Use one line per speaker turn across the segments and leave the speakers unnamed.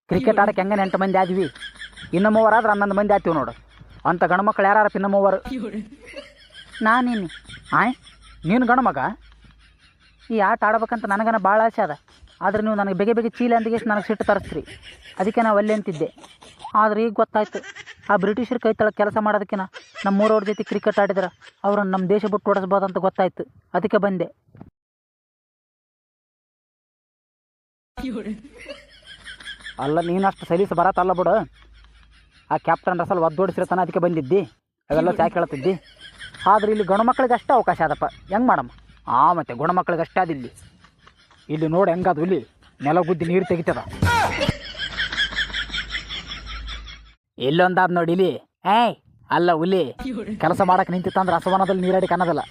Cricket ಆಡಕ್ಕೆ ಹೆಂಗೆ 8 ಮಂದಿ ಆದ್ವಿ, ಇನ್ನು 3 ಆದ್ರೆ 11 ಮಂದಿ ಆಯ್ತೀವಿ ನೋಡು. ಅಂಥ ಗಂಡು ಮಕ್ಳು ಯಾರು ಇನ್ನು 3? ನಾನಿನಿ. ನೀನು ಗಂಡು ಮಗ? ಈ ಆಟ ಆಡ್ಬೇಕಂತ ನನಗನ ಭಾಳ ಆಸೆ ಅದ. ಆದ್ರೆ ನೀವು ನನಗೆ ಬೇಗ ಬೇಗ ಚೀಲ ಅಂದಿಗೆ ನನಗೆ ಸಿಟ್ಟು ತರಿಸ್ತೀರಿ. ಅದಕ್ಕೆ ನಾವು ಅಲ್ಲೇ ಅಂತಿದ್ದೆ. ಆದ್ರೆ ಈಗ ಗೊತ್ತಾಯ್ತು, ಆ ಬ್ರಿಟಿಷರ ಕೈ ತಳಗೆ ಕೆಲಸ ಮಾಡೋದಕ್ಕಿಂತ ನಮ್ಮ ಊರವ್ರ ಜೊತೆ ಕ್ರಿಕೆಟ್ ಆಡಿದ್ರೆ ಅವ್ರನ್ನ ನಮ್ಮ ದೇಶ ಬಿಟ್ಟು ಓಡಿಸ್ಬೋದಂತ ಗೊತ್ತಾಯ್ತು. ಅದಕ್ಕೆ ಬಂದೆ. ಅಲ್ಲ, ನೀನಷ್ಟು ಸಲೀಸ್ ಬರತ್ತಲ್ಲ ಬಿಡು. ಆ ಕ್ಯಾಪ್ಟನ್ ರಸಲ್ ಒದ್ದೋಡಿಸಿರ್ತಾನೆ, ಅದಕ್ಕೆ ಬಂದಿದ್ದಿ. ಅವೆಲ್ಲ ಚಾಯ್ ಕೇಳ್ತಿದ್ದಿ. ಆದ್ರೆ ಇಲ್ಲಿ ಗಂಡು ಮಕ್ಕಳಿಗೆ ಅಷ್ಟೇ ಅವಕಾಶ ಅದಪ್ಪ. ಹೆಂಗೆ ಮಾಡಮ್ಮ? ಮತ್ತೆ ಗಂಡು ಮಕ್ಕಳಿಗೆ ಅಷ್ಟೇ ಅದಿಲ್ಲಿ. ಇಲ್ಲಿ ನೋಡಿ ಹೆಂಗದು ಹುಲಿ ನೆಲ ಗುದ್ದಿ ನೀರು ತೆಗಿತದ. ಇಲ್ಲೊಂದಾದ್ ನೋಡಿ ಇಲ್ಲಿ. ಅಲ್ಲ ಹುಲಿ ಕೆಲಸ ಮಾಡಕ್ಕೆ ನಿಂತಿತ್ತಂದ್ರೆ ಹಸವನದಲ್ಲಿ ನೀರಾಡಿಕೆ ಅನ್ನೋದಲ್ಲ.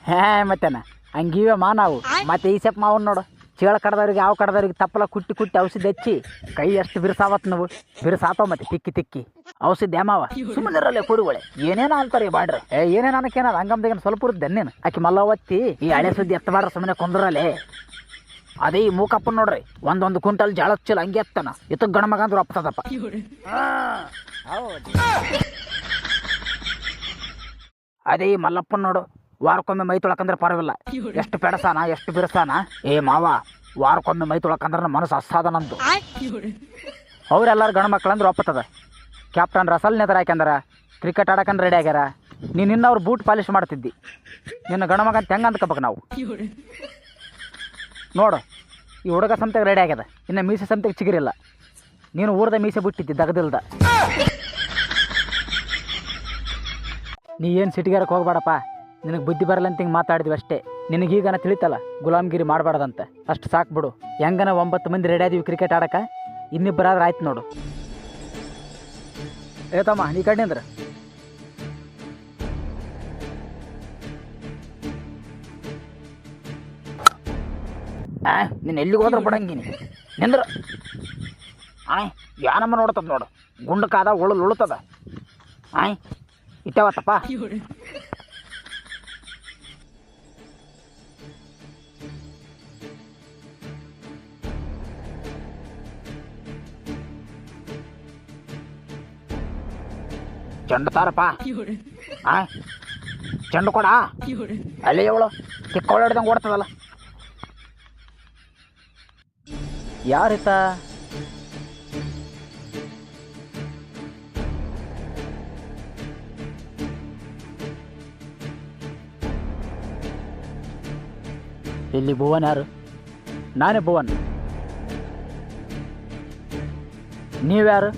ಮತ್ತೇನ ಹಂಗಿವೆ ನಾವು. ಮತ್ತೆ ಈ ಸೆಪ್ ಮಾವನ್ ನೋಡು, ಚೇಳ ಕಡ್ದವ್ರಿಗೆ ಯಾವ ಕಡ್ದವ್ರಿಗೆ ತಪ್ಪಲ ಕುಟ್ಟಿ ಕುಟ್ಟಿ ಔಷಧಿ ಹಚ್ಚಿ ಕೈ ಎಷ್ಟು ಬಿರ್ಸಾವತ್ ನಾವು. ಬಿರ್ಸಾತವ ಮತ್ತೆ ತಿಕ್ಕಿ ತಿಕ್ಕಿ ಔಷಧಿ ಮಾವ. ಸುಮ್ಮನಿರಲ್ಲೇ ಕುರಿಗಳೇ ಏನೇನೋ ಅಂತಾರೆ ಬಾಡ್ರಿ. ಏನೇನು ಅನ್ನಕ್ಕೇನ ಹಂಗಮ್ದಾಗ ಸ್ವಲ್ಪ ಇರುತ್ತೆ ನೀನು. ಆಕಿ ಮಲ್ಲವತ್ತಿ ಈ ಹಳೆ ಸುದ್ದಿ ಎತ್ತಬಾಡ್ರ, ಸುಮ್ಮನೆ ಕುಂದ್ರಲ್ಲೇ. ಅದೇ ಈ ಮೂಕಪ್ಪನ್ ನೋಡ್ರಿ, ಒಂದೊಂದು ಕ್ವಿಂಟಲ್ ಜಾಳಕ್ ಚೀಲ ಹಂಗೆ ಎತ್ತನ. ಇತ್ತ ಗಣ ಮಗ ಅಂದ್ರು ಅಪ್ಪದಪ್ಪ. ಅದೇ ಈ ಮಲ್ಲಪ್ಪನ್ ನೋಡು, ವಾರಕ್ಕೊಮ್ಮೆ ಮೈ ತೊಳಕಂದ್ರೆ ಪರವಿಲ್ಲ. ಎಷ್ಟು ಪೆಡಸಾನ ಎಷ್ಟು ಬಿರ್ಸಾನ. ಮಾವ ವಾರಕ್ಕೊಮ್ಮೆ ಮೈ ತೊಳಕಂದ್ರೆ ಮನಸ್ಸು ಅಸ್ಸಾದ ನಂದು. ಅವ್ರೆಲ್ಲಾರು ಗಣ ಮಕ್ಳಂದ್ರೆ ಒಪ್ಪತ್ತದ. ಕ್ಯಾಪ್ಟನ್ ರಸಲ್ ನೆದರ್ ಹಾಕ್ಯಂದ್ರ ಕ್ರಿಕೆಟ್ ಆಡಕಂದ್ರೆ ರೆಡಿ ಆಗ್ಯಾರ. ನೀನು ಇನ್ನವ್ರು ಬೂಟ್ ಪಾಲಿಶ್ ಮಾಡ್ತಿದ್ದಿ. ನಿನ್ನ ಗಣ ಮಗ ಅಂತ ಹೆಂಗೆ ಅಂದ್ಕೋಬೇಕು ನಾವು? ನೋಡು, ಈ ಹುಡುಗ ಸಂತೆಗೆ ರೆಡಿ ಆಗ್ಯದ, ಇನ್ನು ಮೀಸೆ ಸಂತೆಗೆ ಚಿಗಿರಿಲ್ಲ. ನೀನು ಊರ್ದ ಮೀಸೆ ಬಿಟ್ಟಿದ್ದಿ ದಗದಿಲ್ದ. ನೀ ಏನು ಸಿಟಿಗಾರಕ್ಕೆ ಹೋಗ್ಬೇಡಪ್ಪ. ನಿನಗೆ ಬುದ್ಧಿ ಬರಲ್ಲ ಅಂತ ಹಿಂಗೆ ಮಾತಾಡಿದ್ವಿ ಅಷ್ಟೇ. ನಿನಗೀಗನ ತಿಳಿತಲ್ಲ ಗುಲಾಮ್ಗಿರಿ ಮಾಡಬಾರ್ದಂತ. ಅಷ್ಟು ಸಾಕು ಬಿಡು. ಹೆಂಗನ 9 ಮಂದಿ ರೆಡಿ ಆದೀವಿ ಕ್ರಿಕೆಟ್ ಆಡಕ್ಕೆ. ಇನ್ನಿಬ್ಬರಾದ್ರೆ ಆಯ್ತು ನೋಡು. ತಮ್ಮ ನೀ ಕಡೆ ಅಂದ್ರೆ ನೀನು ಎಲ್ಲಿಗೆ ಹೋದ್ರೆ ಬಿಡಂಗಿನಿ ನಿಂದ್ರ. ಯಾನಮ್ಮ ನೋಡ್ತದ ನೋಡು, ಗುಂಡಕ್ಕಾದ ಉಳುತ್ತದ. ಇಟ್ಟವತ್ತಪ್ಪ. ಚೆಂಡು ತಾರಪ್ಪ. ಚೆಂಡು ಕೊಡ. ಅಲ್ಲಿ ಅವಳು ತಿಕ್ಕೋಳು ಹಿಡ್ದಂಗೆ ಓಡ್ತದಲ್ಲ. ಯಾರಿತ? ಇಲ್ಲಿ ಭುವನ್ ಯಾರು? ನಾನೇ ಭುವನ್. ನೀವ್ಯಾರು?